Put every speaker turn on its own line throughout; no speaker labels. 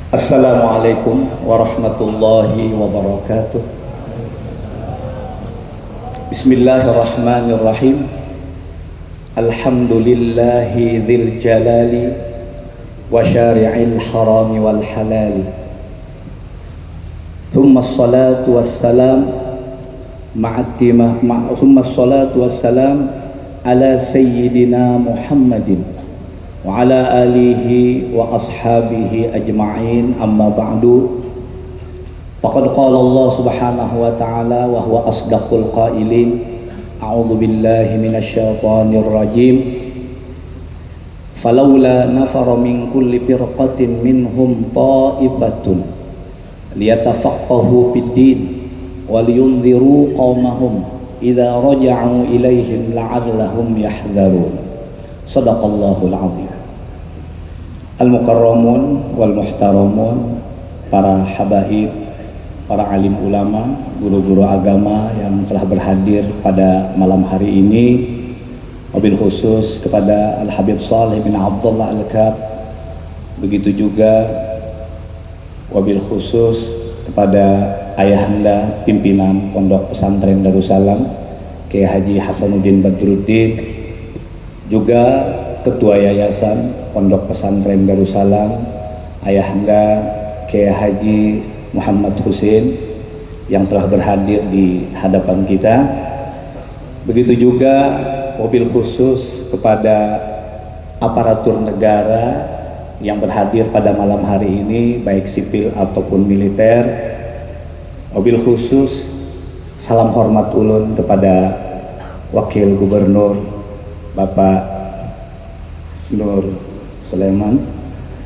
Assalamualaikum warahmatullahi wabarakatuh. Bismillahirrahmanirrahim. Alhamdulillahi dzil jalali wa syari'il harami wal halali. Thumma assalatu wassalam ala sayyidina Muhammadin wa ala alihi wa ashabihi ajma'in, amma ba'du. Faqad qala Allah subhanahu wa ta'ala wa huwa asdaqul qailin, a'udzu billahi minasyaitonir rajim, falawla nafara min kulli firqatin minhum ta'ifatun liyatafaqahu fid-din wa liyunziru qaumahum idza raja'u ilaihim la'allahum yahdharun. Shadaqallahul azim. Al-mukarramun wal muhtaramun, para habaib, para alim ulama, guru-guru agama yang telah berhadir pada malam hari ini, wabil khusus kepada Al-Habib Saleh bin Abdullah Al-Kab, begitu juga wabil khusus kepada ayahanda pimpinan Pondok Pesantren Darussalam Kiai Haji Hasanuddin Badruddin, juga Ketua Yayasan Pondok Pesantren Darussalam ayahanda Kiai Haji Muhammad Husin yang telah berhadir di hadapan kita. Begitu juga wabil khusus kepada aparatur negara yang berhadir pada malam hari ini, baik sipil ataupun militer. Wabil khusus salam hormat ulun kepada Wakil Gubernur Bapak Nur Sulaiman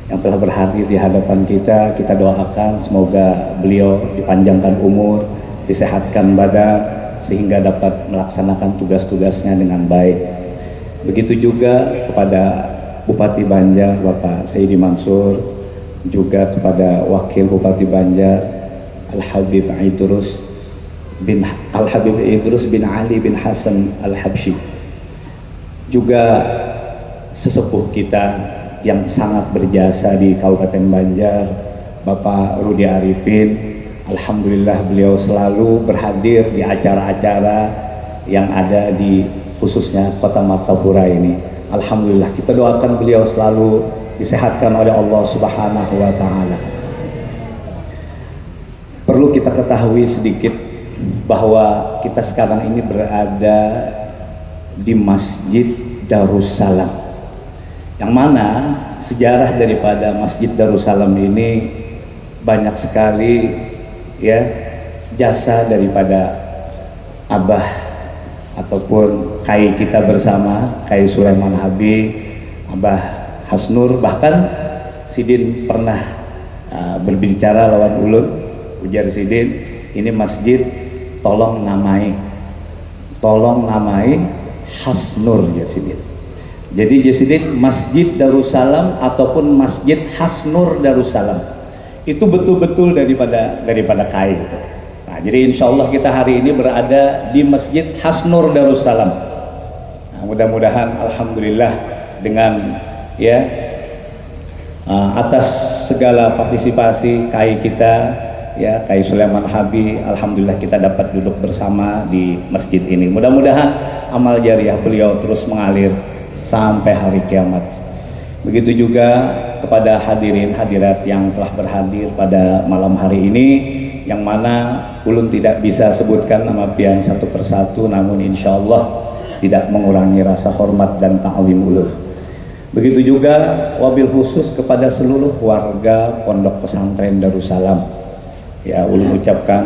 yang telah berhadir di hadapan kita. Kita doakan semoga beliau dipanjangkan umur, disehatkan badan, sehingga dapat melaksanakan tugas-tugasnya dengan baik. Begitu juga kepada Bupati Banjar Bapak Saidi Mansur, juga kepada Wakil Bupati Banjar Al-Habib Idrus bin Ali bin Hasan Al-Habsyi, juga sesepuh kita yang sangat berjasa di Kabupaten Banjar, Bapak Rudi Arifin. Alhamdulillah beliau selalu berhadir di acara-acara yang ada di khususnya Kota Martapura ini. Alhamdulillah, kita doakan beliau selalu disehatkan oleh Allah Subhanahu wa ta'ala. Perlu kita ketahui sedikit bahwa kita sekarang ini berada di Masjid Darussalam, yang mana sejarah daripada Masjid Darussalam ini banyak sekali ya jasa daripada Abah ataupun Kai kita bersama, Kai Sulaiman Habib, Abah Hasnur. Bahkan Sidin pernah berbicara lawan ulun, ujar Sidin, ini masjid tolong namai Hasnur ya Sidin. Jadi Sidin, Masjid Darussalam ataupun Masjid Hasnur Darussalam itu betul-betul daripada Kai gitu. Nah, jadi insya Allah kita hari ini berada di Masjid Hasnur Darussalam. Nah, mudah-mudahan alhamdulillah dengan ya atas segala partisipasi Kai kita ya, Kai Sulaiman Habib, alhamdulillah kita dapat duduk bersama di masjid ini. Mudah-mudahan amal jariah beliau terus mengalir sampai hari kiamat. Begitu juga kepada hadirin hadirat yang telah berhadir pada malam hari ini, yang mana ulun tidak bisa sebutkan nama pian satu persatu, namun insya Allah tidak mengurangi rasa hormat dan ta'zim ulun. Begitu juga wabil khusus kepada seluruh warga Pondok Pesantren Darussalam ya, ulun ucapkan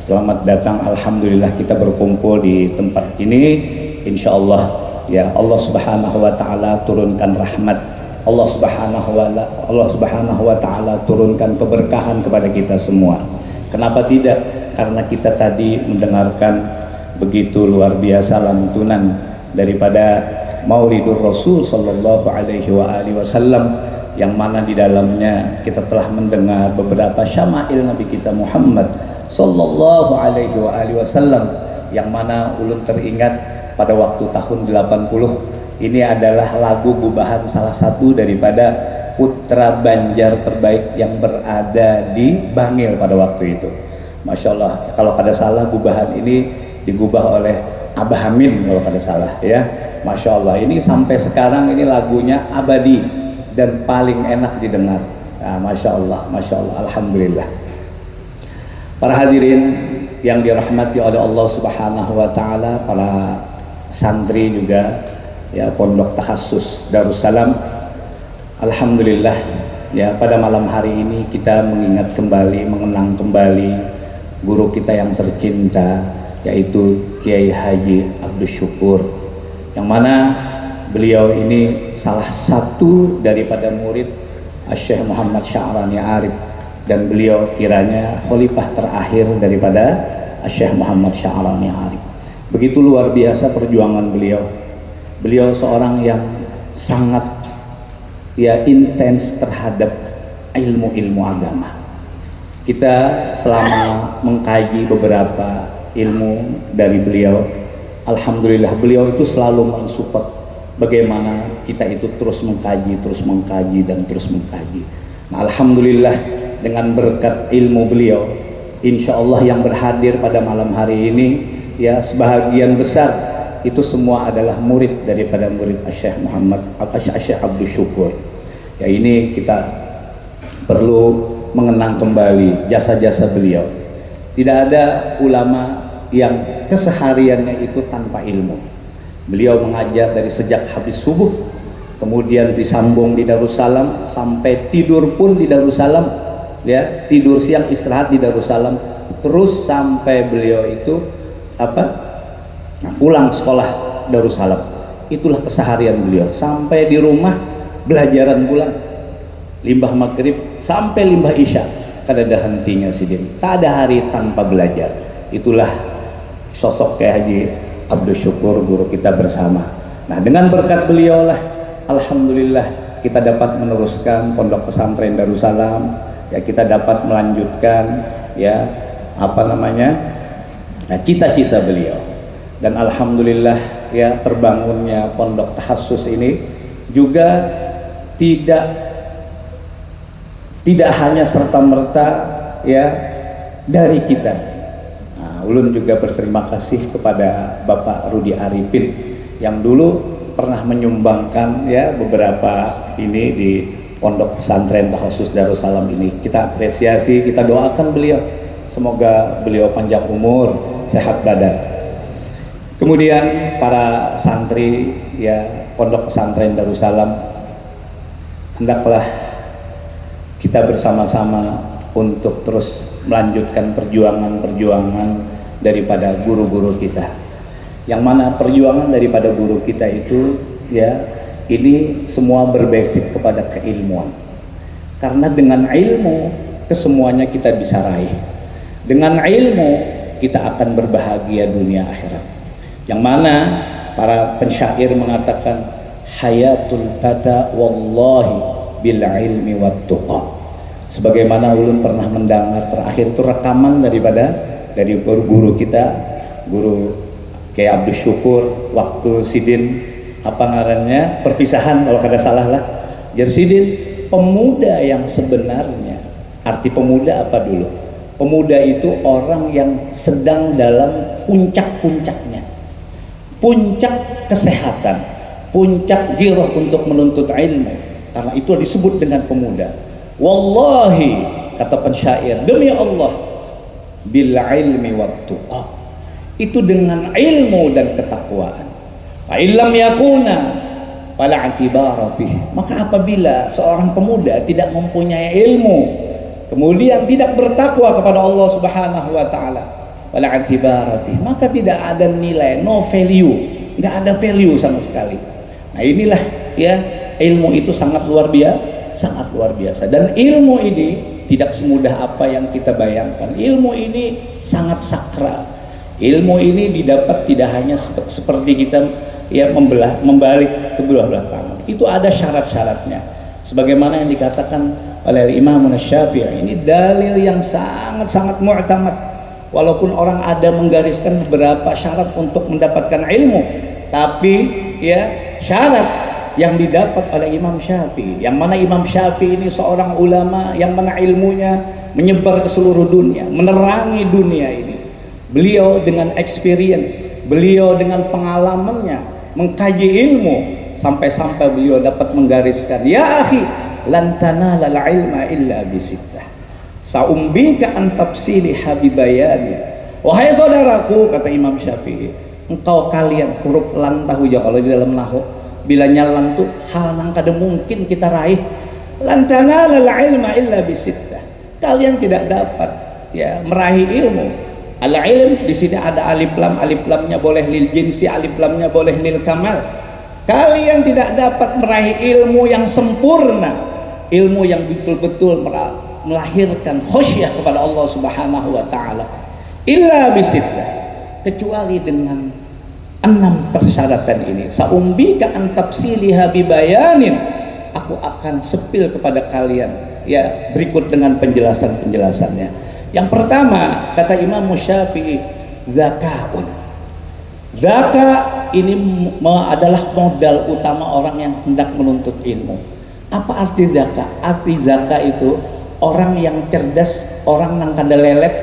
selamat datang. Alhamdulillah kita berkumpul di tempat ini. Insya Allah ya, Allah Subhanahu wa ta'ala turunkan rahmat, Allah Subhanahu wa ta'ala turunkan keberkahan kepada kita semua. Kenapa tidak? Karena kita tadi mendengarkan begitu luar biasa lantunan daripada Maulidur Rasul sallallahu alaihi wasallam, yang mana di dalamnya kita telah mendengar beberapa syama'il Nabi kita Muhammad sallallahu alaihi wasallam, yang mana ulun teringat pada waktu tahun 80 ini adalah lagu gubahan salah satu daripada putra Banjar terbaik yang berada di Bangil pada waktu itu. Masya Allah, kalau kada salah gubahan ini digubah oleh Abah Amin kalau kada salah ya. Masya Allah, ini sampai sekarang ini lagunya abadi dan paling enak didengar. Nah, Masya Allah, Alhamdulillah. Para hadirin yang dirahmati oleh Allah Subhanahu wa Ta'ala, para santri juga ya, Pondok Takhasus Darussalam, alhamdulillah ya, pada malam hari ini kita mengingat kembali, mengenang kembali guru kita yang tercinta, yaitu Kiai Haji Abdus Syukur, yang mana beliau ini salah satu daripada murid Syekh Muhammad Sya'rani Arif, dan beliau kiranya khalifah terakhir daripada Syekh Muhammad Sya'rani Arif. Begitu luar biasa perjuangan beliau. Beliau seorang yang sangat ya intens terhadap ilmu-ilmu agama. Kita selama mengkaji beberapa ilmu dari beliau, alhamdulillah beliau itu selalu mensupport bagaimana kita itu terus mengkaji dan terus mengkaji. Nah, alhamdulillah dengan berkat ilmu beliau, insya Allah yang berhadir pada malam hari ini ya sebahagian besar itu semua adalah murid daripada murid Syekh Abdus Syukur. Ya, ini kita perlu mengenang kembali jasa-jasa beliau. Tidak ada ulama yang kesehariannya itu tanpa ilmu. Beliau mengajar dari sejak habis subuh, kemudian disambung di Darussalam sampai tidur pun di Darussalam, ya, tidur siang istirahat di Darussalam, terus sampai beliau itu pulang sekolah Darussalam. Itulah keseharian beliau. Sampai di rumah belajaran pulang, limbah maghrib sampai limbah isya, kada ada hentinya sidin. Tak ada hari tanpa belajar. Itulah sosok Kiai Haji Abdus Syukur, guru kita bersama. Nah, dengan berkat beliau lah alhamdulillah kita dapat meneruskan Pondok Pesantren Darussalam, ya, kita dapat melanjutkan ya cita-cita beliau. Dan alhamdulillah ya, terbangunnya Pondok Takhasus ini juga tidak hanya serta-merta ya dari kita. Ulun juga berterima kasih kepada Bapak Rudi Arifin yang dulu pernah menyumbangkan ya beberapa ini di Pondok Pesantren Takhasus Darussalam ini. Kita apresiasi, kita doakan beliau, semoga beliau panjang umur, sehat badan. Kemudian para santri ya Pondok Pesantren Darussalam, hendaklah kita bersama-sama untuk terus melanjutkan perjuangan daripada guru-guru kita, yang mana perjuangan daripada guru kita itu ya ini semua berbasis kepada keilmuan, karena dengan ilmu kesemuanya kita bisa raih. Dengan ilmu kita akan berbahagia dunia akhirat, yang mana para pensyair mengatakan hayatul fata wallahi bil ilmi wat tuqa. Sebagaimana ulun pernah mendengar terakhir itu rekaman dari guru kita, guru Kiai Abdus Syukur, waktu sidin perpisahan kalau kada salah lah. Jadi sidin, pemuda yang sebenarnya, arti pemuda apa dulu? Pemuda itu orang yang sedang dalam puncak-puncaknya, puncak kesehatan, puncak ghirah untuk menuntut ilmu. Karena itu disebut dengan pemuda. Wallahi, kata pensyair, demi Allah, bil ilmi wat tuqa, itu dengan ilmu dan ketakwaan. Fa illam yakuna fala i'tibara bih, maka apabila seorang pemuda tidak mempunyai ilmu kemudian tidak bertakwa kepada Allah Subhanahu wa taala, fala i'tibara bih, maka tidak ada nilai, no value, enggak ada value sama sekali. Nah, inilah ya, ilmu itu sangat luar biasa, dan ilmu ini tidak semudah apa yang kita bayangkan. Ilmu ini sangat sakral. Ilmu ini didapat tidak hanya seperti kita ya membalik kedua belah tangan. Itu ada syarat-syaratnya. Sebagaimana yang dikatakan oleh Imam Syafi'i, ini dalil yang sangat-sangat mu'tamad. Walaupun orang ada menggariskan beberapa syarat untuk mendapatkan ilmu, tapi ya syarat yang didapat oleh Imam Syafi'i, yang mana Imam Syafi'i ini seorang ulama yang mana ilmunya menyebar ke seluruh dunia, menerangi dunia ini. Beliau dengan experience, beliau dengan pengalamannya mengkaji ilmu, sampai-sampai beliau dapat menggariskan, ya akhi, lan tanalal ilma illa bisittah, saumbika an tafsili habibayani. Wahai saudaraku, kata Imam Syafi'i, engkau kalian, huruf lan tahu ya kalau di dalam nahwu, bila nyalang tuh hal nang kada mungkin kita raih. Lan tanalal ilma illa bisittah, kalian tidak dapat ya meraih ilmu. Al ilm di sini ada alif lamnya boleh lil jinsi, alif lamnya boleh lil kamal. Kalian tidak dapat meraih ilmu yang sempurna, ilmu yang betul-betul melahirkan khusyah kepada Allah Subhanahu wa taala, illa bisittah, kecuali dengan 6 persyaratan ini. Saumbika an tafsiliha bibayanin, aku akan sepil kepada kalian ya berikut dengan penjelasannya. Yang pertama, kata Imam Syafi'i, zakaun. Zaka ini adalah modal utama orang yang hendak menuntut ilmu. Apa arti zaka? Arti zaka itu orang yang cerdas, orang yang kada lelet,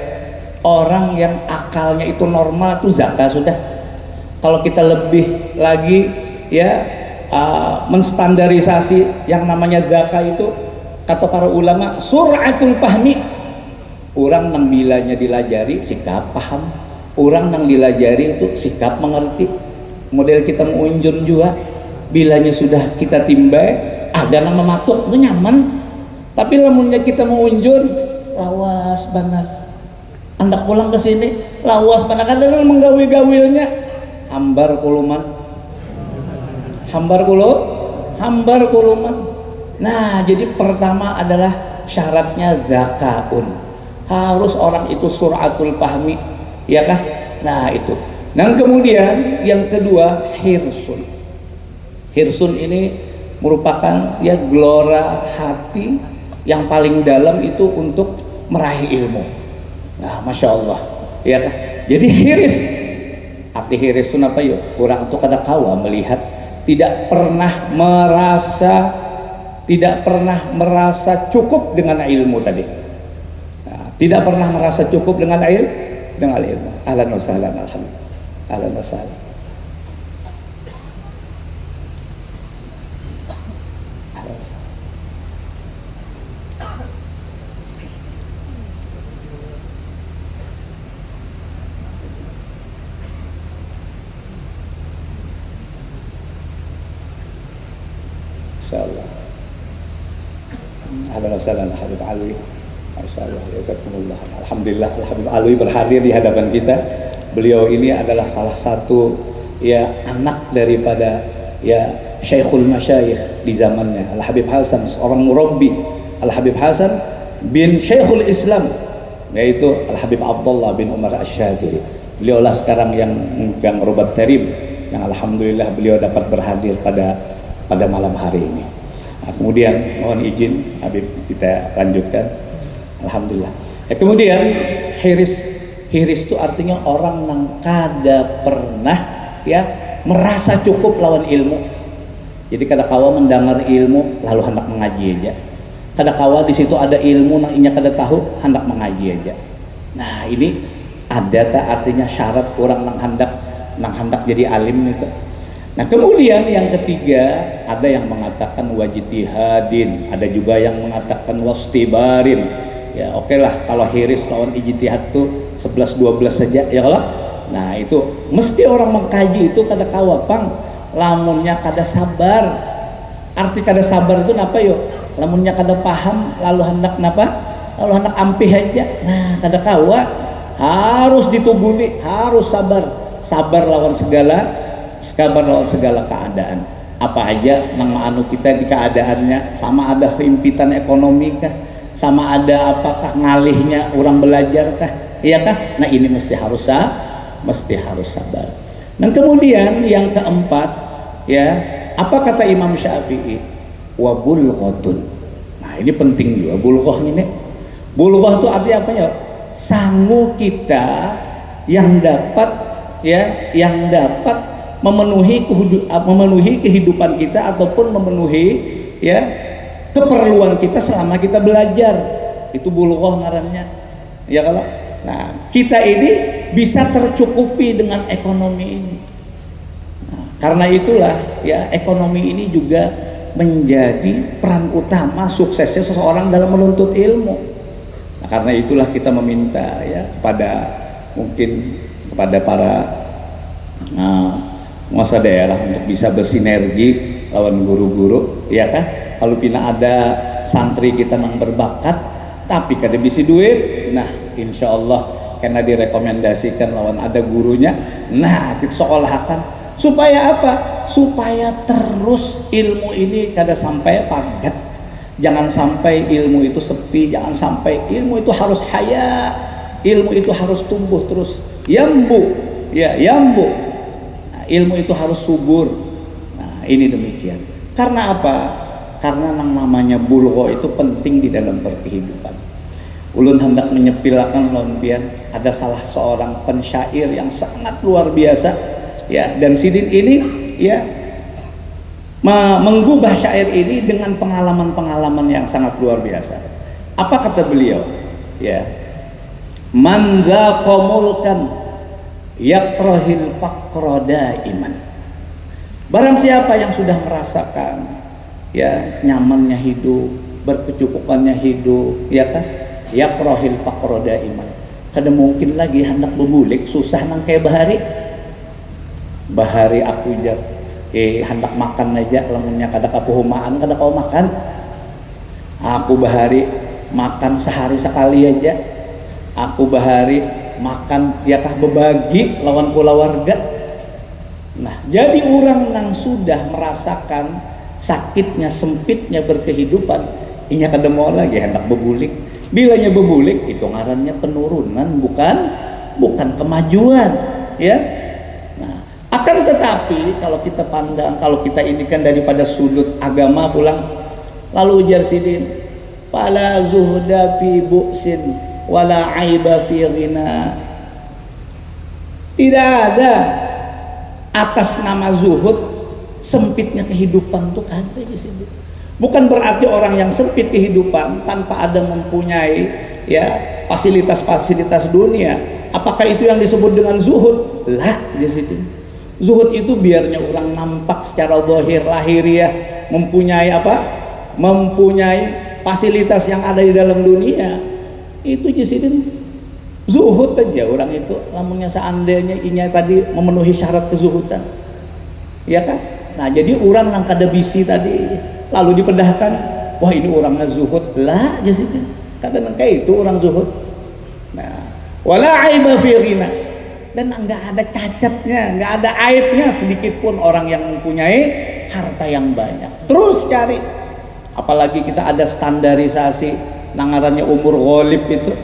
orang yang akalnya itu normal, itu zaka sudah. Kalau kita lebih lagi ya menstandarisasi yang namanya zaka itu, kata para ulama, suratul fahmi. Orang nang bilanya dilajari sikap paham, orang nang dilajari itu sikap mengerti. Model kita mau unjun juga, bilanya sudah kita timbai, ada nama matuk itu nyaman, tapi lamunnya kita mau unjun lawas banget, hendak pulang ke sini lawas banget, kadang menggawi-gawilnya hambar kuluman, hambar kuluman. Nah, jadi pertama adalah syaratnya zakaun, harus orang itu suratul fahmi, ya kah? Nah itu. Dan kemudian yang kedua, hirsun. Hirsun ini merupakan ya gelora hati yang paling dalam itu untuk meraih ilmu. Nah, masya Allah, ya kah? Jadi hiris, arti hiris itu apa yuk? Orang itu kada kawa melihat, tidak pernah merasa cukup dengan ilmu tadi. Tidak pernah merasa cukup dengan ilmu. Ahlan wa sahlan, alhamdulillah. Ahlan wa sahlan. Ahlan wa sahlan. Insyaallah. Ahlan wa sahlan, Habib Alwi. Masya Allah, jazakumullah. Alhamdulillah, Habib Alwi berhadir di hadapan kita. Beliau ini adalah salah satu ya anak daripada ya Syekhul Masyayikh di zamannya, Al Habib Hasan, seorang murabbi. Al Habib Hasan bin Syekhul Islam, yaitu Al Habib Abdullah bin Umar Asy-Syadili. Beliaulah sekarang yang memegang Robat Tarim, yang alhamdulillah beliau dapat berhadir pada malam hari ini. Nah, kemudian mohon izin Habib kita lanjutkan. Alhamdulillah. Kemudian hiris itu artinya orang yang kada pernah ya merasa cukup lawan ilmu. Jadi kada kawa mendengar ilmu lalu hendak mengaji aja. Kada kawa di situ ada ilmu nang inya kada tahu hendak mengaji aja. Nah, ini ada tak artinya syarat orang nang hendak jadi alim itu. Nah, kemudian yang ketiga ada yang mengatakan wajtihadin, ada juga yang mengatakan wastibarin. Ya oke lah, kalau hiris lawan ijtihad tuh 11-12 saja ya kalau. Nah itu mesti orang mengkaji itu kada kawapang, lamunnya kada sabar. Arti kada sabar itu napa yo? Lamunnya kada paham lalu hendak napa? Lalu hendak ampih aja. Nah kada kawa, harus dituguni, harus sabar lawan segala keadaan. Apa aja nang anu kita di keadaannya, sama ada himpitan ekonomi kah? Sama ada apakah ngalihnya orang belajar kah, iya kah? Nah ini mesti harus sabar. Dan kemudian yang keempat ya, apa kata Imam Syafi'i? Wa bulghatun. Nah ini penting juga bulghah ini. Bulghah itu artinya apa ya? Sangu kita yang dapat memenuhi kehidupan kita ataupun memenuhi ya keperluan kita selama kita belajar. Itu bulughah ngarannya. Ya kalau. Nah, kita ini bisa tercukupi dengan ekonomi ini. Nah, karena itulah ya ekonomi ini juga menjadi peran utama suksesnya seseorang dalam menuntut ilmu. Nah, karena itulah kita meminta ya kepada para penguasa daerah untuk bisa bersinergi lawan guru-guru, ya kan? Kalau pina ada santri kita yang berbakat, tapi kada bisa duit, nah insya Allah karena direkomendasikan lawan ada gurunya, nah kita sekolahkan supaya apa? Supaya terus ilmu ini kada sampai padat, jangan sampai ilmu itu sepi, jangan sampai ilmu itu harus haya, ilmu itu harus tumbuh terus, yambu, nah, ilmu itu harus subur. Nah ini demikian. Karena apa? Karena yang namanya bulgho itu penting di dalam perkehidupan. Ulun hendak menyepilakan lompian, ada salah seorang pensyair yang sangat luar biasa ya, dan sidin ini ya menggubah syair ini dengan pengalaman-pengalaman yang sangat luar biasa. Apa kata beliau? Ya, man dzaqa mulkan yakrahil faqra daiman. Barang siapa yang sudah merasakan ya nyamannya hidup, berkecukupannya hidup, ya kan? Yakrahil faqra daiman. Kada mungkin lagi hendak bebulik susah nang kayak bahari aku jar hendak makan aja lamunnya kada kapuhumaan kada kau makan. Aku bahari makan sehari sekali aja. Aku bahari makan ya kah berbagi lawan keluarga. Nah, jadi orang yang sudah merasakan sakitnya, sempitnya berkehidupan, ini kada mau lagi hendak bebulik. Bilanya bebulik itu ngarannya penurunan, bukan kemajuan, ya. Nah, akan tetapi kalau kita pandang, kalau kita ini kan daripada sudut agama pulang, lalu ujar sidin, fala zuhda fi bu'sin wala aiba fi ghina. Tidak ada atas nama zuhud sempitnya kehidupan tuh kan di sini. Bukan berarti orang yang sempit kehidupan tanpa ada mempunyai ya fasilitas-fasilitas dunia. Apakah itu yang disebut dengan zuhud? Lah di situ. Zuhud itu biarnya orang nampak secara zahir lahiriah mempunyai apa? Mempunyai fasilitas yang ada di dalam dunia. Itu di situ zuhud aja orang itu. Lamunnya seandainya inya tadi memenuhi syarat kezuhudan. Ya kan? Nah, jadi orang yang kada bisi tadi lalu dipedahkan, wah ini orangnya zuhud lah ya sih, kadang kayak itu orang zuhud. Nah, wala aiba fi ghina, dan enggak ada cacatnya, enggak ada aibnya sedikit pun orang yang mempunyai harta yang banyak. Terus cari, apalagi kita ada standarisasi nangarannya umur ghalib itu,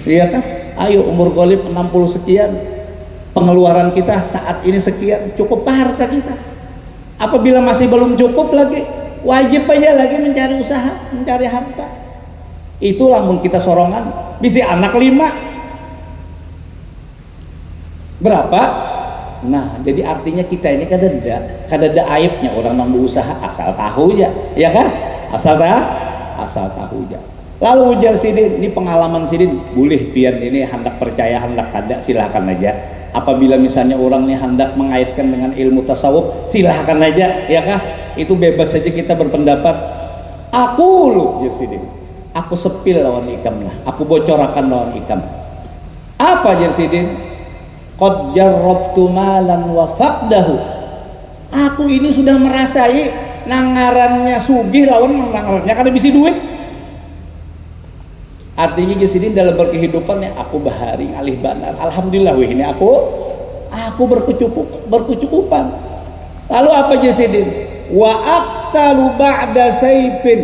iya kah? Ayo umur ghalib 60 sekian, pengeluaran kita saat ini sekian, cukup harta kita. Apabila masih belum cukup lagi, wajib aja lagi mencari usaha, mencari harta. Itulah mun kita sorongan bisa anak 5 berapa. Nah jadi artinya kita ini kada ada aibnya orang yang berusaha asal tahu aja, ya kan? Asal tahu aja. Lalu ujar sidin, ini pengalaman sidin, boleh pian ini hendak percaya hendak kada silakan aja. Apabila misalnya orang ini hendak mengaitkan dengan ilmu tasawuf, silahkan aja, ya kah? Itu bebas saja kita berpendapat. Aku lu, jadi aku sepil lawan ikam lah, aku bocorakan lawan ikam. Apa jadi? Qad jarrabtu malan wa faqdahu. Aku ini sudah merasai nangarannya sugih lawan nangarannya kada bisi duit. Artinya jadi dalam berkehidupan ya aku bahari alih banar. Alhamdulillah ini aku berkecukupan. Lalu apa jadi? Wa aqtalu ba'da sayfin,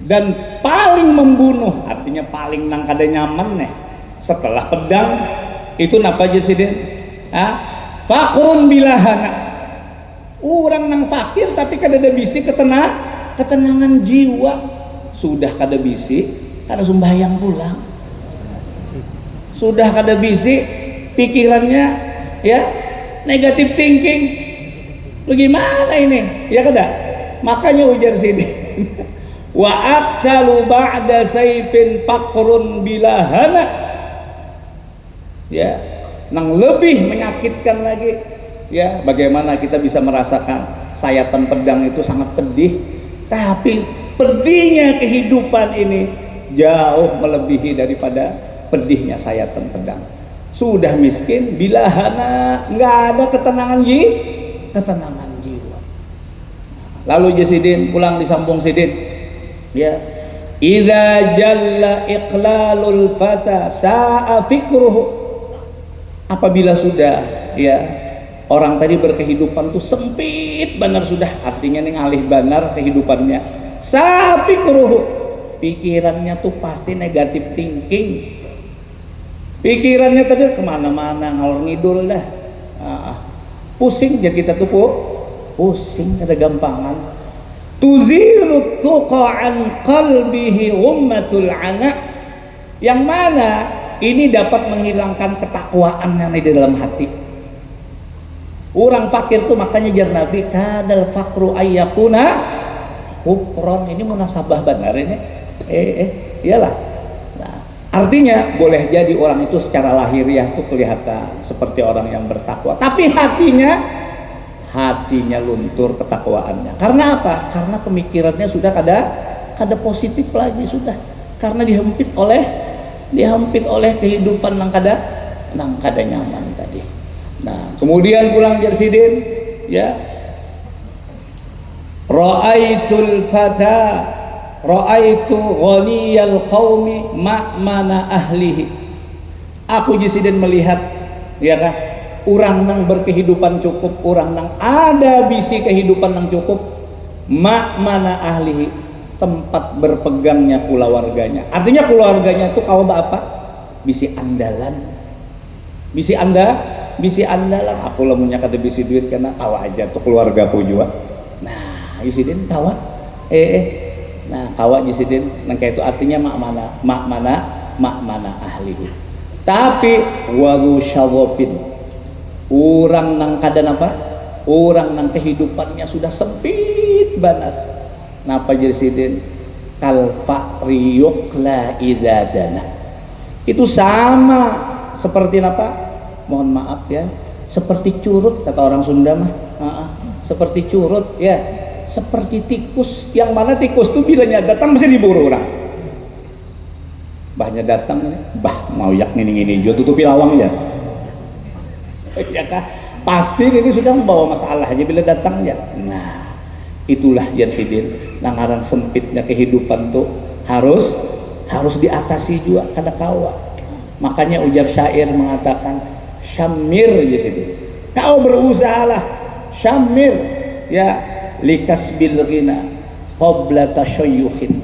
dan paling membunuh, artinya paling nang kada nyaman nih setelah pedang itu napa jadi? Faqrun bilahana. Orang nang fakir tapi kada ada bisi ketenangan jiwa, sudah kada bisi kada sembahyang pulang, sudah kada bisi pikirannya ya negatif thinking, Lu gimana ini? Ya kada? Makanya ujar sini. Wa aqtalu ba'da sayfin faqrun bilahana. Ya, nang lebih menyakitkan lagi. Ya, bagaimana kita bisa merasakan sayatan pedang itu sangat pedih, tapi pedihnya kehidupan ini jauh melebihi daripada pedihnya sayatan pedang. Sudah miskin, bilahana, nggak ada ketenangan jiwa. Lalu Jasidin pulang disambung Sidin, ya, idza jalla iqlalul fata sa'a fikruhu. Apabila sudah, ya, orang tadi berkehidupan tuh sempit benar sudah, artinya nih ngalih benar kehidupannya. Sa'a fikruhu, pikirannya tuh pasti negatif thinking. Pikirannya tadi kemana-mana, ngalor ngidul dah. Pusing ya kita tuh pusing, ada gampangan. Tuzilu tuqa'an qalbihi ummatul anak, yang mana ini dapat menghilangkan ketakwaan yang ada di dalam hati. Orang fakir tuh makanya jar Nabi kadal fakru ayyakuna kufron. Ini munasabah benar ini. Iyalah. Nah, artinya boleh jadi orang itu secara lahiriah tuh kelihatan seperti orang yang bertakwa, tapi hatinya luntur ketakwaannya. Karena apa? Karena pemikirannya sudah kada positif lagi sudah. Karena dihempit oleh kehidupan nang kada nyaman tadi. Nah, kemudian pulang Jarsidin, ya, ra'aitul fata ra'aitu ghaniyal qaumi ma'mana ahlihi. Aku Jarsidin melihat, ya kah, orang nang berkehidupan cukup, orang nang ada bisi kehidupan nang cukup, ma'mana ahlihi, tempat berpegangnya keluarganya. Artinya keluarganya itu kau apa? Bisi andalan. Bisi andalan. Aku lamunnya kada bisi duit karena tahu aja tuh keluargaku juga. Nah, Isidin kawan. Nah, kawan Isidin nang kayak itu artinya makmana ahlihi. Tapi walu syawapin, orang nang kada apa? Orang nang kehidupannya sudah sempit banget. Napa Jarsidin? Kal faqri yuqla idadana. Itu sama seperti apa? Mohon maaf ya, seperti curut kata orang Sunda mah. Seperti curut ya, seperti tikus, yang mana tikus tuh bilanya datang mesti diburu orang. Bahnya datang, bah mau yak ini juga tutupi lawang ya. Ya kah? Pasti ini sudah membawa masalah aja bila datang ya. Nah, itulah Jarsidin. Langaran sempitnya kehidupan tuh harus diatasi juga kada kawa. Makanya ujar syair mengatakan syamir Jarsidin. Kau berusahalah syamir ya likas bil ghina qabla tashayyukhin.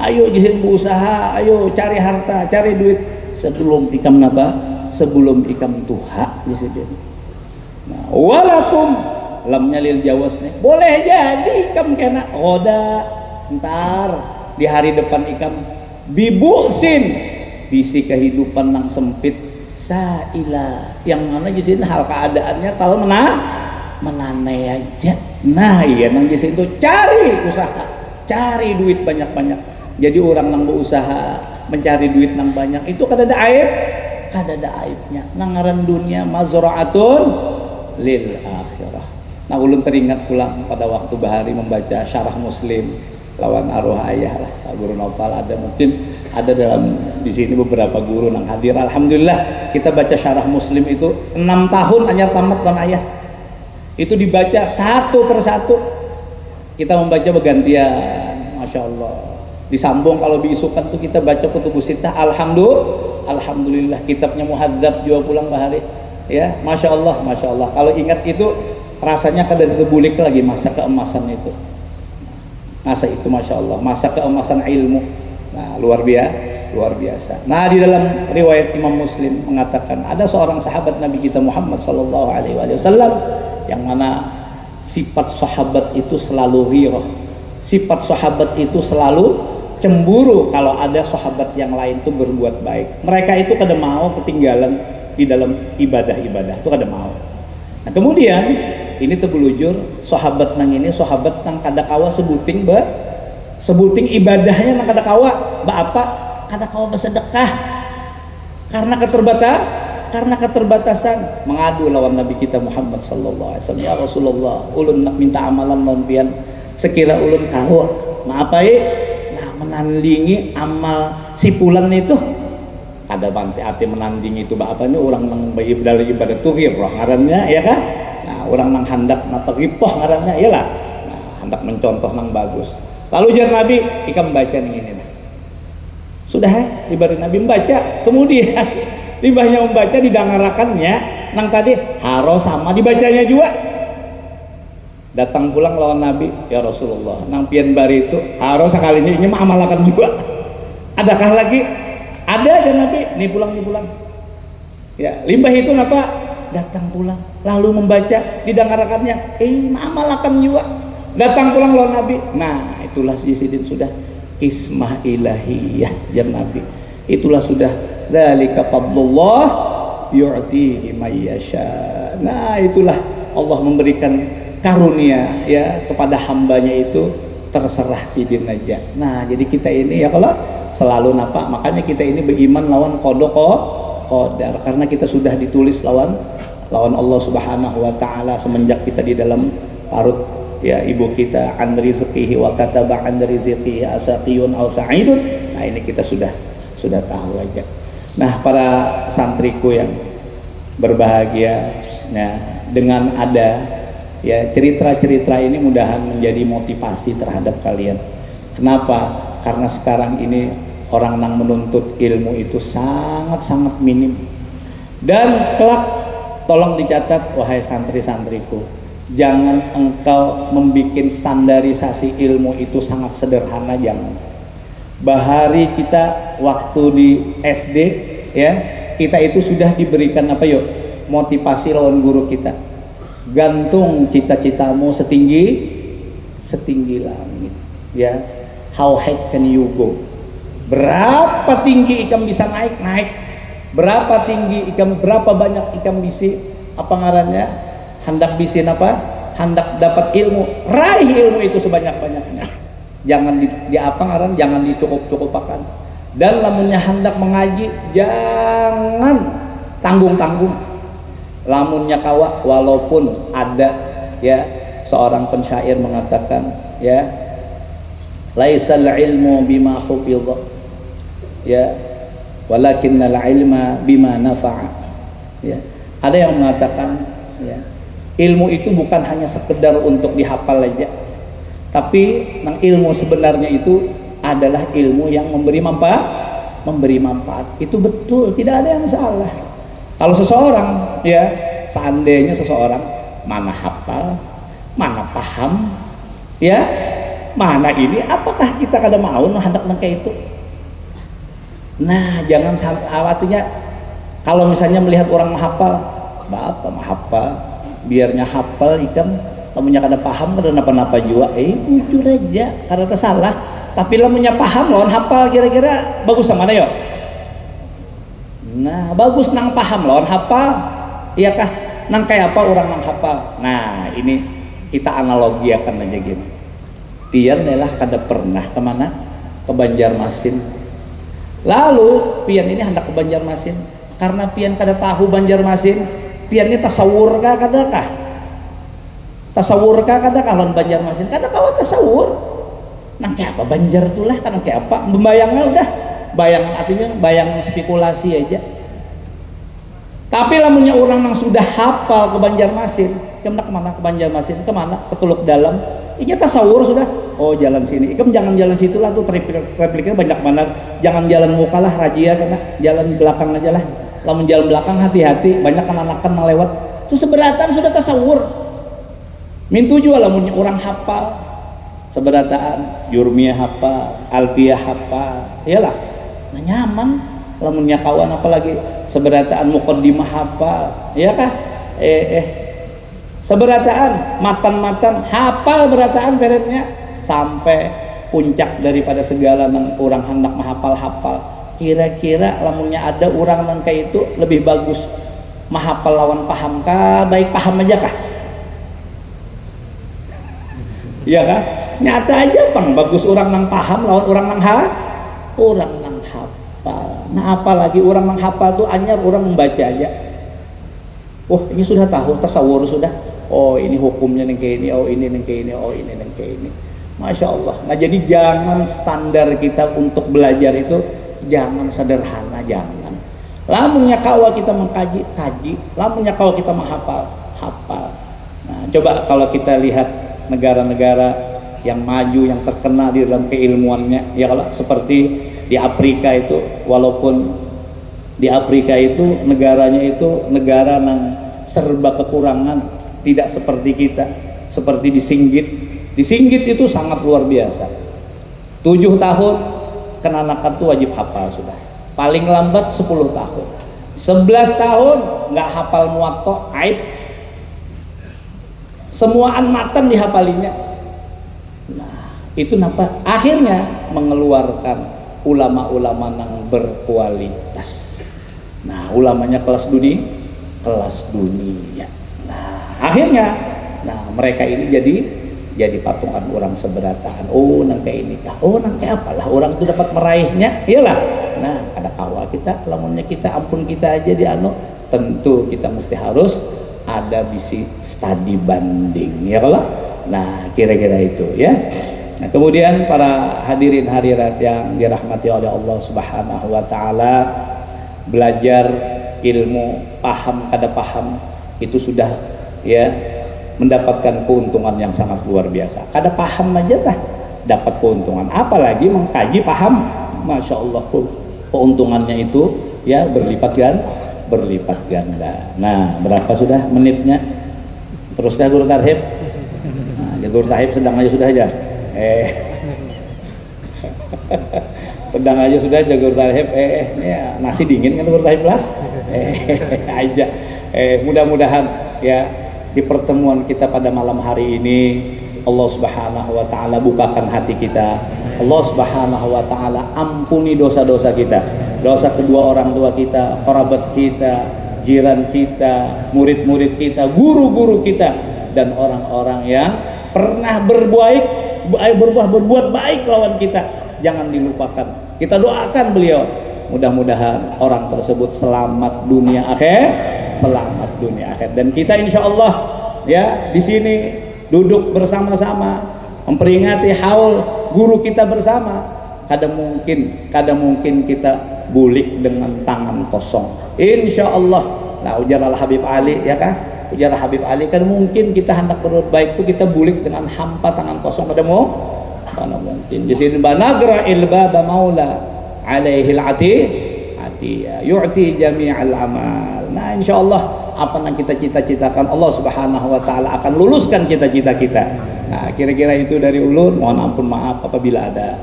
Ayo Jarsidin berusaha, ayo cari harta, cari duit sebelum ikam napa? Sebelum ikam tuha Jarsidin. Nah, walakum lamnya lil jawas nih, boleh jadi ikam kena roda ntar di hari depan ikam bibusin bisi kehidupan nang sempit saila, yang mana Jarsidin hal keadaannya kalau menanai aja. Nah iya nang Jarsidin itu cari usaha, cari duit banyak-banyak. Jadi orang nang berusaha mencari duit nang banyak itu kada ada aibnya. Nangaran dunia mazra'atun lil akhirah. Nah, ulun teringat pulang pada waktu Bahari membaca Syarah Muslim lawan arwah ayah lah, Pak Guru Naufal. Ada mungkin ada dalam di sini beberapa guru yang hadir. Alhamdulillah kita baca Syarah Muslim itu 6 tahun anyar tamat dan ayah. Itu dibaca satu persatu. Kita membaca bergantian, masya Allah. Disambung kalau diisukan tuh kita baca Kutubus Sittah. Alhamdulillah kitabnya Muhadzab juga pulang Bahari. Ya, masya Allah, masya Allah. Kalau ingat itu rasanya kada terbulik lagi masa keemasan itu. Masa itu masya Allah, masa keemasan ilmu. Nah, luar biasa. Nah, di dalam riwayat Imam Muslim mengatakan ada seorang sahabat Nabi kita Muhammad sallallahu alaihi wasallam yang mana sifat sahabat itu selalu ghirah. Sifat sahabat itu selalu cemburu kalau ada sahabat yang lain tuh berbuat baik. Mereka itu kada mau ketinggalan di dalam ibadah-ibadah, itu kada mau. Nah, kemudian ini tebulujur sahabat nang ini sahabat nang kadakawa sebuting ibadahnya nang kadakawa apa kadakawa bersedekah karena keterbatasan mengadu lawan Nabi kita Muhammad sallallahu alaihi wasallam, ya Rasulullah ulun nak minta amalan lawan pian sekira ulun kawa maapai nah menandingi amal sipulan itu kada banti arti menandingi itu apa ini orang nang ibadah tuhir roh ngarannya ya kan. Nah orang nang hendak napa ripoh ngarannya iyalah nah hendak mencontoh nang bagus. Lalu jar Nabi ikam baca ning ini nah sudah diberi Nabi membaca, kemudian limbahnya membaca didangarakannya nang tadi harus sama dibacanya juga. Datang pulang lawan Nabi, ya Rasulullah nang pian bari itu harus sekali ini mah amalakan juga. Adakah lagi? Ada aja Nabi, nih pulang ya limbah itu napa datang pulang lalu membaca didangarakannya amalakan juga. Datang pulang lawan Nabi, nah itulah disidin sudah kismah ilahiyah ya Nabi, itulah sudah dzalika fadlullah yu'tihi may yasha. Nah itulah Allah memberikan karunia ya kepada hambanya itu terserah sidin aja. Nah jadi kita ini ya kalau selalu napa makanya kita ini beriman lawan qadar karena kita sudah ditulis lawan Allah Subhanahu wa taala semenjak kita di dalam parut ya ibu kita an rizqihi wa kataba an rizqihi asaqiyun aw sa'idun. Nah ini kita sudah tahu aja. Nah para santriku yang berbahagia ya dengan ada ya cerita-cerita ini mudahan menjadi motivasi terhadap kalian. Kenapa? Karena sekarang ini orang yang menuntut ilmu itu sangat-sangat minim. Dan kelak tolong dicatat wahai santri-santriku, jangan engkau membuat standarisasi ilmu itu sangat sederhana, jangan. Bahari kita waktu di SD ya, kita itu sudah diberikan apa yuk? Motivasi lawan guru kita. Gantung cita-citamu setinggi langit ya. How high can you go? Berapa tinggi ikam bisa naik? Berapa tinggi ikam, berapa banyak ikam bisa apa ngarannya? Hendak bisin apa? Hendak dapat ilmu, raih ilmu itu sebanyak-banyaknya. Jangan di apa ngaran? Jangan dicukup-cukupakan. Dan lamunnya hendak mengaji, jangan tanggung-tanggung. Lamunnya kawa, walaupun ada ya seorang pensyair mengatakan ya, laisal ilmu bima hufidha ya, walakinnal ilma bima nafa'a ya. Ada yang mengatakan ya, ilmu itu bukan hanya sekedar untuk dihafal aja, tapi nang ilmu sebenarnya itu adalah ilmu yang memberi manfaat. Itu betul, tidak ada yang salah. Kalau seseorang ya, seandainya seseorang mana hafal, mana paham ya, mana ini, apakah kita kada mau hendak nangke itu? Nah jangan sampai artinya kalau misalnya melihat orang menghafal, apa menghafal biarnya hafal ikam, lamunnya kada paham kada napa-napa juga jujur aja kada tersalah. Tapi lamunnya paham lawan hafal kira-kira bagus sama mana yo? Nah bagus nang paham lawan hafal, iya kah? Nang kayak apa orang nang hafal? Nah ini kita analogiakan aja gini. Pian adalah kada pernah kemana? Ke Banjarmasin. Lalu pian ini hendak ke Banjarmasin karena pian kada tahu Banjarmasin. Pian ini tasawur kah kadakah? Tasawur kah kadakah lawan Banjarmasin? Kada kawa tasawur. Nang kayak apa Banjar itulah kan kayak apa? Membayangnya udah bayang, artinya bayang spekulasi aja. Tapi lamunnya orang yang sudah hafal ke Banjarmasin, kemana kemana ke Banjarmasin, kemana ke Teluk Dalam, ini tasawur sudah. Oh jalan sini, ikam jangan jalan situ lah tuh repliknya banyak mana. Jangan jalan muka lah rajia karena jalan belakang aja lah. Lamun jalan belakang hati-hati, banyak anak-anak lewat. Itu seberatan sudah tasawur. Mintu juga lamunnya orang hafal. Seberataan Yurmiyah hafal, Alfiyah hafal, iyalah, nah nyaman. Lamunnya kawan apalagi seberataan Muqaddimah hafal, iya kah? Seberataan matan hafal berataan beretnya sampai puncak daripada segala yang orang hendak menghafal. Kira-kira lamunnya ada orang yang kayak itu lebih bagus menghafal lawan paham kah? Baik paham aja kah? Iya kan? Nyata aja pang bagus orang nang paham lawan orang nang orang nang hafal. Nah apalagi orang nang hafal tuh anyar orang membaca aja. Oh ini sudah tahu tasawur sudah. Oh ini hukumnya nih kayak ini. Oh ini nih kayak ini. Oh ini nih kayak ini. Masya Allah. Nah jadi jangan standar kita untuk belajar itu jangan sederhana, jangan. Lamunnya kawa kita mengkaji, kaji. Lamunnya kawa kita menghafal, hafal. Nah coba kalau kita lihat negara-negara yang maju, yang terkenal di dalam keilmuannya, ya kalau seperti di Afrika itu, walaupun di Afrika itu negaranya itu negara yang serba kekurangan, tidak seperti kita, seperti di Singgit. Di Singgit itu sangat luar biasa. 7 tahun kenanakan tuh wajib hafal sudah. Paling lambat 10 tahun. 11 tahun nggak hafal muwatta, aib. Semuaan matan dihafalinya. Nah, itu nampak akhirnya mengeluarkan ulama-ulama yang berkualitas. Nah, ulamanya kelas dunia, kelas dunia. Nah, akhirnya mereka ini jadi patungan orang seberataan. Oh nang kayak ini kah? Oh nang kayak apalah orang itu dapat meraihnya, iyalah. Nah kada kawa kita, lamunnya kita ampun kita aja di anu, tentu kita mesti harus ada bisi studi banding, ya kalau. Nah kira-kira itu ya. Nah kemudian para hadirin hadirat yang dirahmati oleh Allah Subhanahu Wa Taala, belajar ilmu, paham kada paham itu sudah ya mendapatkan keuntungan yang sangat luar biasa. Kada paham aja tah dapat keuntungan, apalagi mengkaji paham, masya Allah keuntungannya itu ya berlipat ganda. Nah berapa sudah menitnya? Teruskah Guru Tarhib? Nah, Guru Tarhib sedang aja sudah aja. Sedang aja sudah aja Guru Tarhib. Ya, nasi dingin kan Guru Tarhib lah. Aja. Mudah-mudahan ya di pertemuan kita pada malam hari ini Allah Subhanahu Wa Taala bukakan hati kita. Allah Subhanahu Wa Taala ampuni dosa-dosa kita, dosa kedua orang tua kita, kerabat kita, jiran kita, murid-murid kita, guru-guru kita, dan orang-orang yang pernah berbuat baik lawan kita. Jangan dilupakan. Kita doakan beliau. Mudah-mudahan orang tersebut selamat dunia akhir, selamat dunia akhir. Dan kita insya Allah ya di sini duduk bersama-sama memperingati haul guru kita bersama. Kada mungkin kita bulik dengan tangan kosong. Insya Allah. Nah ujar Al Habib Ali ya kah? Ujar Habib Ali kan mungkin kita hendak berbuat baik itu kita bulik dengan hampa tangan kosong. Mana mungkin. Di sini banagra ilbaba maula alaihil ati yu'ti jami'al amal. Nah insyaallah apa yang kita cita-citakan Allah Subhanahu Wa Taala akan luluskan cita-cita kita. Nah kira-kira itu dari ulun. Mohon ampun maaf apabila ada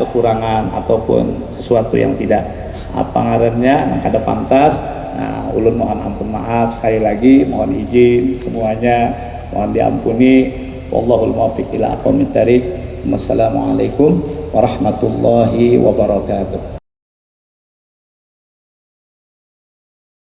kekurangan ataupun sesuatu yang tidak ngarannya kada pantas. Nah ulun mohon ampun maaf sekali lagi, mohon izin semuanya, mohon diampuni. Wallahul muwaffiq ila aqwamit thariq. Wassalamualaikum warahmatullahi wabarakatuh.